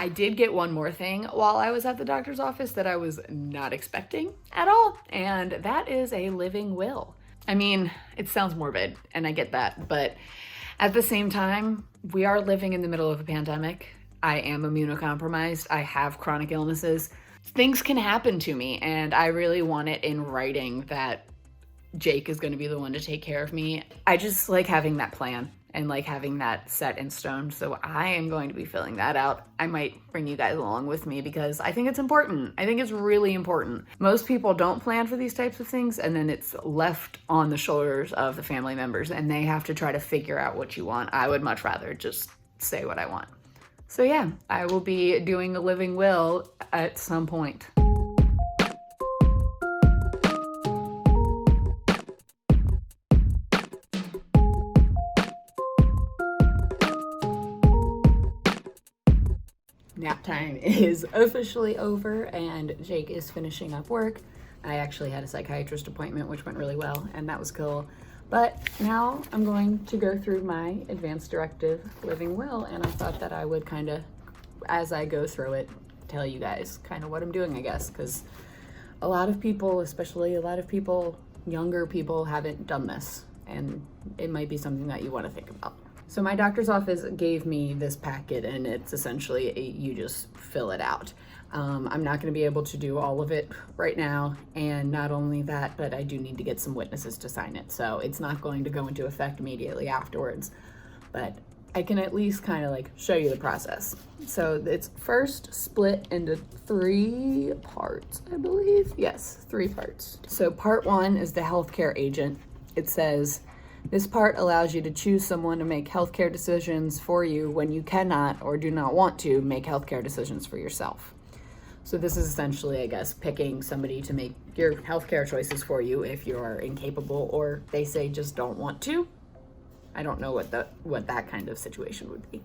I did get one more thing while I was at the doctor's office that I was not expecting at all, and that is a living will. I mean, it sounds morbid, and I get that, but at the same time, we are living in the middle of a pandemic. I am immunocompromised. I have chronic illnesses. Things can happen to me, and I really want it in writing that Jake is going to be the one to take care of me. I just like having that plan and like having that set in stone. So I am going to be filling that out. I might bring you guys along with me because I think it's important. I think it's really important. Most people don't plan for these types of things, and then it's left on the shoulders of the family members and they have to try to figure out what you want. I would much rather just say what I want. So yeah, I will be doing a living will at some point. Nap time is officially over and Jake is finishing up work. I actually had a psychiatrist appointment, which went really well, and that was cool. But now I'm going to go through my advanced directive living will, and I thought that I would kind of, as I go through it, tell you guys kind of what I'm doing, I guess, because a lot of people, especially a lot of people, younger people, haven't done this, and it might be something that you want to think about. So my doctor's office gave me this packet, and it's essentially you just fill it out. I'm not going to be able to do all of it right now, and not only that, but I do need to get some witnesses to sign it, so it's not going to go into effect immediately afterwards, but I can at least kind of like show you the process. So it's first split into 3 parts, I believe. Yes, 3 parts. So part 1 is the healthcare agent. It says, this part allows you to choose someone to make healthcare decisions for you when you cannot or do not want to make healthcare decisions for yourself. So this is essentially, I guess, picking somebody to make your healthcare choices for you if you're incapable or they say just don't want to. I don't know what that kind of situation would be.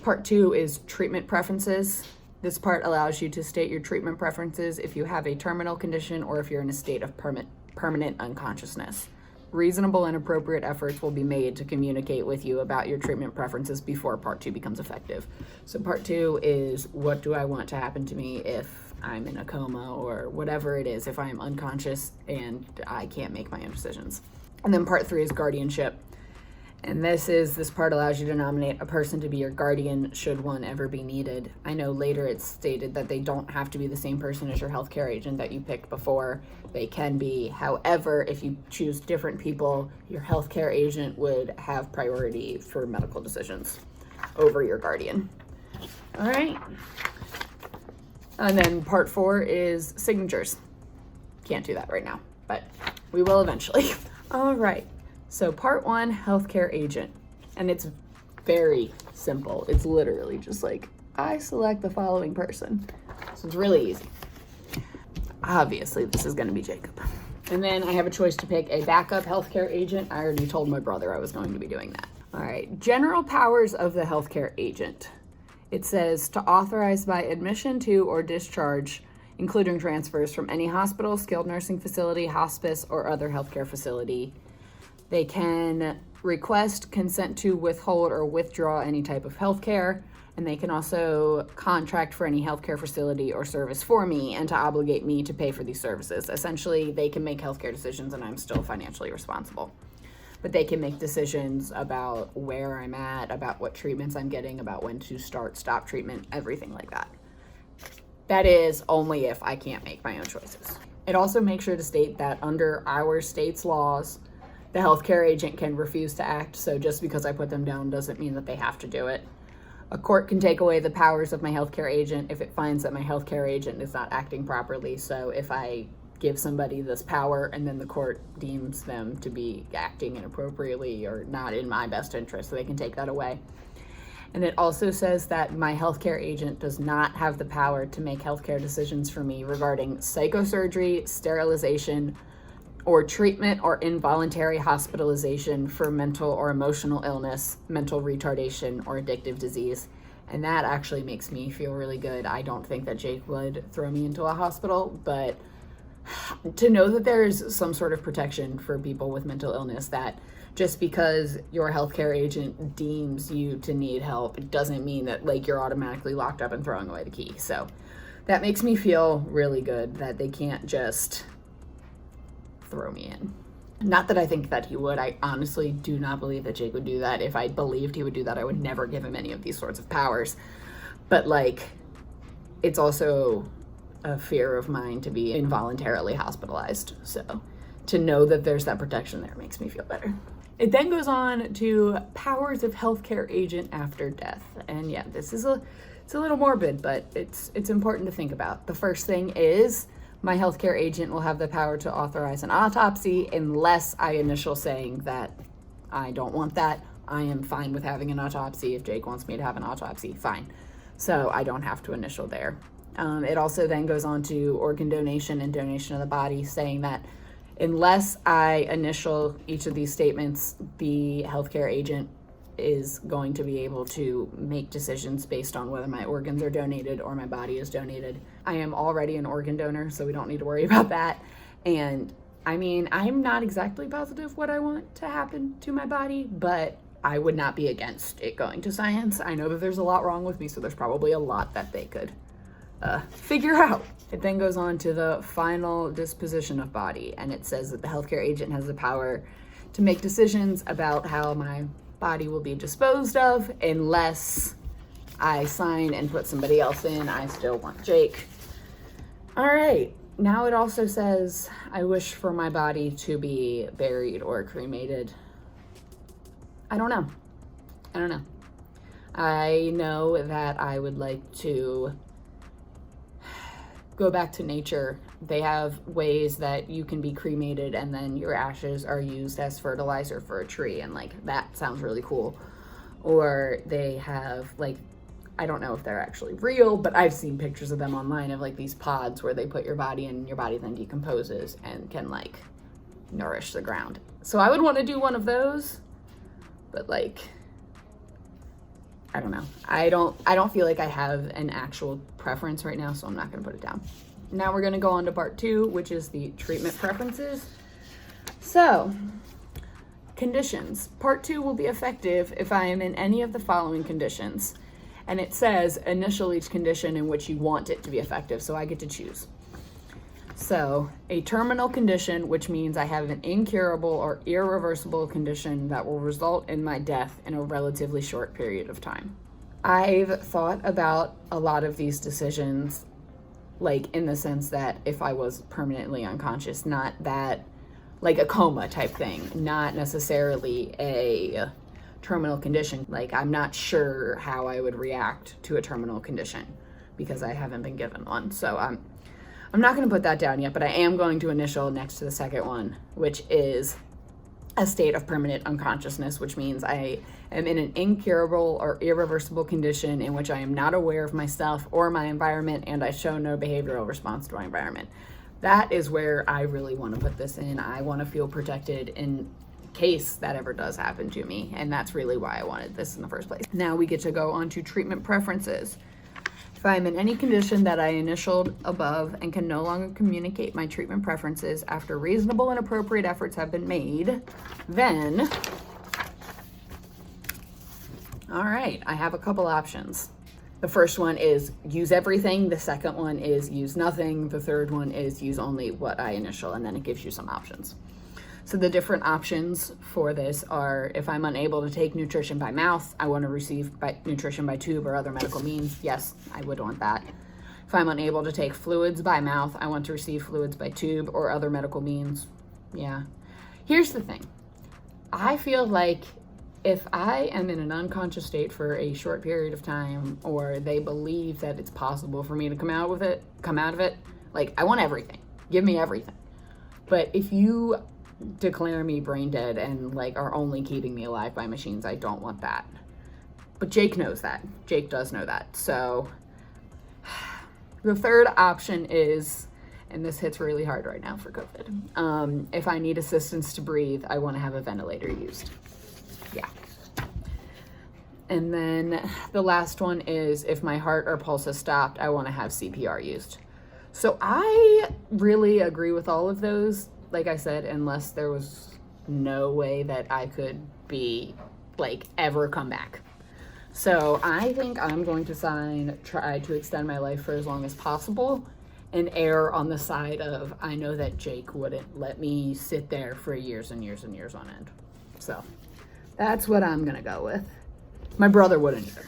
Part 2 is treatment preferences. This part allows you to state your treatment preferences if you have a terminal condition or if you're in a state of permanent unconsciousness. Reasonable and appropriate efforts will be made to communicate with you about your treatment preferences before part 2 becomes effective. So part 2 is, what do I want to happen to me if I'm in a coma or whatever it is, if I'm unconscious and I can't make my own decisions. And then part 3 is guardianship. And this part allows you to nominate a person to be your guardian should one ever be needed. I know later it's stated that they don't have to be the same person as your healthcare agent that you picked before. They can be. However, if you choose different people, your healthcare agent would have priority for medical decisions over your guardian. All right. And then part 4 is signatures. Can't do that right now, but we will eventually. All right. So part 1, healthcare agent, and it's very simple. It's literally just like, I select the following person. So it's really easy. Obviously, this is gonna be Jacob. And then I have a choice to pick a backup healthcare agent. I already told my brother I was going to be doing that. All right, general powers of the healthcare agent. It says to authorize by admission to or discharge, including transfers from any hospital, skilled nursing facility, hospice, or other healthcare facility. They can request, consent to, withhold, or withdraw any type of health care, and they can also contract for any healthcare facility or service for me and to obligate me to pay for these services. Essentially, they can make healthcare decisions and I'm still financially responsible. But they can make decisions about where I'm at, about what treatments I'm getting, about when to stop treatment, everything like that. That is only if I can't make my own choices. It also makes sure to state that under our state's laws, the healthcare agent can refuse to act, so just because I put them down doesn't mean that they have to do it. A court can take away the powers of my healthcare agent if it finds that my healthcare agent is not acting properly. So if I give somebody this power and then the court deems them to be acting inappropriately or not in my best interest, so they can take that away. And it also says that my healthcare agent does not have the power to make healthcare decisions for me regarding psychosurgery, sterilization, or treatment or involuntary hospitalization for mental or emotional illness, mental retardation, or addictive disease. And that actually makes me feel really good. I don't think that Jake would throw me into a hospital, but to know that there's some sort of protection for people with mental illness that Just because your healthcare agent deems you to need help, it doesn't mean that like you're automatically locked up and throwing away the key. So that makes me feel really good that they can't just throw me in. Not that I think that he would. I honestly do not believe that Jake would do that. If I believed he would do that, I would never give him any of these sorts of powers. But like, it's also a fear of mine to be involuntarily hospitalized. So to know that there's that protection there makes me feel better. It then goes on to powers of healthcare agent after death. And yeah, this is it's a little morbid, but it's important to think about. The first thing is my healthcare agent will have the power to authorize an autopsy unless I initial saying that I don't want that. I am fine with having an autopsy. If Jake wants me to have an autopsy, fine. So I don't have to initial there. It also then goes on to organ donation and donation of the body, saying that unless I initial each of these statements, the healthcare agent is going to be able to make decisions based on whether my organs are donated or my body is donated. I am already an organ donor, so we don't need to worry about that. And I mean, I'm not exactly positive what I want to happen to my body, but I would not be against it going to science. I know that there's a lot wrong with me, so there's probably a lot that they could figure out. It then goes on to the final disposition of body, and it says that the healthcare agent has the power to make decisions about how my body will be disposed of unless I sign and put somebody else in. I still want Jake. All right, now it also says I wish for my body to be buried or cremated. I don't know. I know that I would like to go back to nature. They have ways that you can be cremated and then your ashes are used as fertilizer for a tree, and like that sounds really cool. Or they have like, I don't know if they're actually real, but I've seen pictures of them online of like these pods where they put your body in, your body then decomposes and can like nourish the ground. So I would want to do one of those, but like, I don't know. I don't feel like I have an actual preference right now, so I'm not going to put it down. Now we're going to go on to part 2, which is the treatment preferences. So, conditions. Part 2 will be effective if I am in any of the following conditions. And it says initial each condition in which you want it to be effective, so I get to choose. So, a terminal condition, which means I have an incurable or irreversible condition that will result in my death in a relatively short period of time. I've thought about a lot of these decisions, like in the sense that if I was permanently unconscious, not that, like a coma type thing, not necessarily a terminal condition. Like, I'm not sure how I would react to a terminal condition because I haven't been given one. So I'm not going to put that down yet, but I am going to initial next to the second one, which is a state of permanent unconsciousness, which means I am in an incurable or irreversible condition in which I am not aware of myself or my environment, and I show no behavioral response to my environment. That is where I really want to put this in. I want to feel protected in case that ever does happen to me, and that's really why I wanted this in the first place. Now we get to go on to treatment preferences. If I am in any condition that I initialed above and can no longer communicate my treatment preferences after reasonable and appropriate efforts have been made, then, all right, I have a couple options. The first one is use everything. The second one is use nothing. The third one is use only what I initial, and then it gives you some options. So the different options for this are, if I'm unable to take nutrition by mouth, I want to receive nutrition by tube or other medical means. Yes, I would want that. If I'm unable to take fluids by mouth, I want to receive fluids by tube or other medical means. Yeah. Here's the thing. I feel like if I am in an unconscious state for a short period of time, or they believe that it's possible for me to come out of it, like, I want everything. Give me everything. But if you declare me brain dead and like are only keeping me alive by machines, I don't want that. But Jake knows that. Jake does know that. So the third option is, and this hits really hard right now for COVID, if I need assistance to breathe, I want to have a ventilator used. Yeah. And then the last one is, if my heart or pulse has stopped, I want to have CPR used. So I really agree with all of those. Like I said, unless there was no way that I could be like ever come back. So I think I'm going to try to extend my life for as long as possible and err on the side of, I know that Jake wouldn't let me sit there for years and years and years on end. So that's what I'm gonna go with. My brother wouldn't either.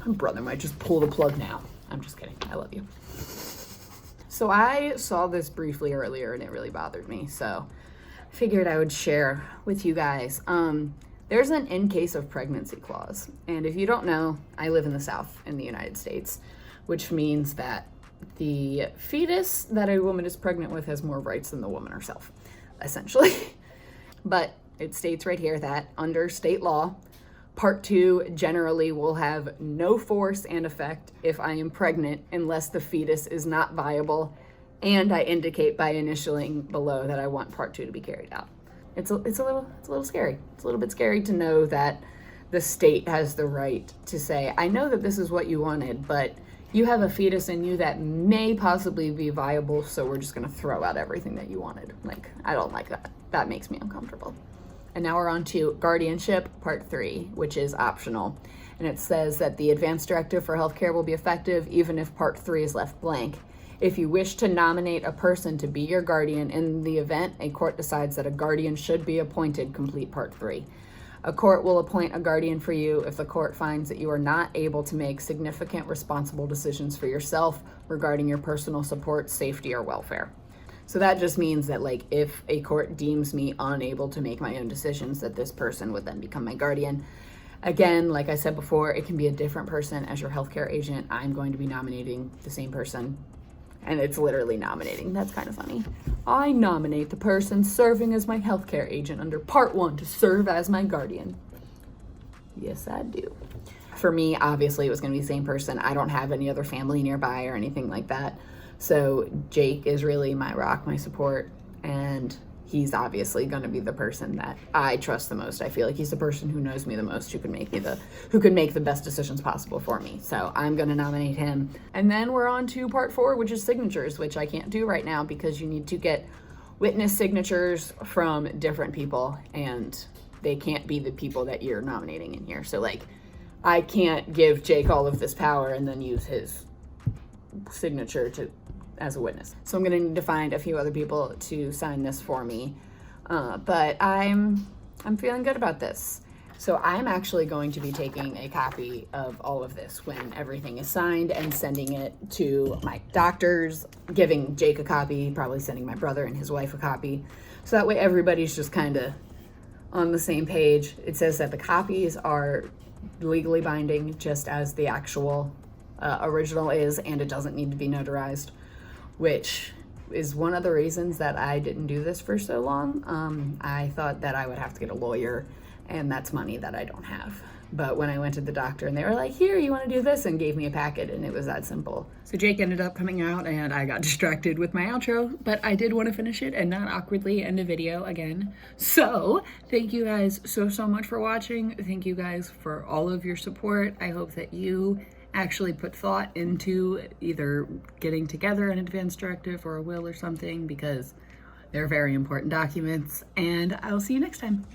My brother might just pull the plug now. I'm just kidding, I love you. So I saw this briefly earlier and it really bothered me. So I figured I would share with you guys. There's an in case of pregnancy clause. And if you don't know, I live in the South in the United States, which means that the fetus that a woman is pregnant with has more rights than the woman herself, essentially. But it states right here that under state law, Part 2 generally will have no force and effect if I am pregnant unless the fetus is not viable and I indicate by initialing below that I want Part 2 to be carried out. It's a little scary. It's a little bit scary to know that the state has the right to say, I know that this is what you wanted, but you have a fetus in you that may possibly be viable, so we're just gonna throw out everything that you wanted. Like, I don't like that. That makes me uncomfortable. And now we're on to guardianship, part 3, which is optional. And it says that the advance directive for healthcare will be effective even if part 3 is left blank. If you wish to nominate a person to be your guardian in the event a court decides that a guardian should be appointed, complete part 3. A court will appoint a guardian for you if the court finds that you are not able to make significant responsible decisions for yourself regarding your personal support, safety, or welfare. So that just means that, like, if a court deems me unable to make my own decisions, that this person would then become my guardian. Again, like I said before, it can be a different person as your healthcare agent. I'm going to be nominating the same person, and it's literally nominating. That's kind of funny. I nominate the person serving as my healthcare agent under Part 1 to serve as my guardian. Yes, I do. For me, obviously, it was going to be the same person. I don't have any other family nearby or anything like that. So Jake is really my rock, my support, and he's obviously going to be the person that I trust the most. I feel like he's the person who knows me the most, who can make the best decisions possible for me. So I'm going to nominate him. And then we're on to part 4, which is signatures, which I can't do right now because you need to get witness signatures from different people, and they can't be the people that you're nominating in here. So, like, I can't give Jake all of this power and then use his signature as a witness. So I'm going to need to find a few other people to sign this for me. But I'm feeling good about this. So I'm actually going to be taking a copy of all of this when everything is signed and sending it to my doctors, giving Jake a copy, probably sending my brother and his wife a copy. So that way everybody's just kind of on the same page. It says that the copies are legally binding just as the actual original is, and it doesn't need to be notarized, which is one of the reasons that I didn't do this for so long. I thought that I would have to get a lawyer, and that's money that I don't have. But when I went to the doctor and they were like, here, you want to do this, and gave me a packet, and it was that simple. So Jake ended up coming out and I got distracted with my outro, but I did want to finish it and not awkwardly end a video again. So thank you guys so much for watching. Thank you guys for all of your support. I hope that you actually put thought into either getting together an advance directive or a will or something, because they're very important documents, and I'll see you next time.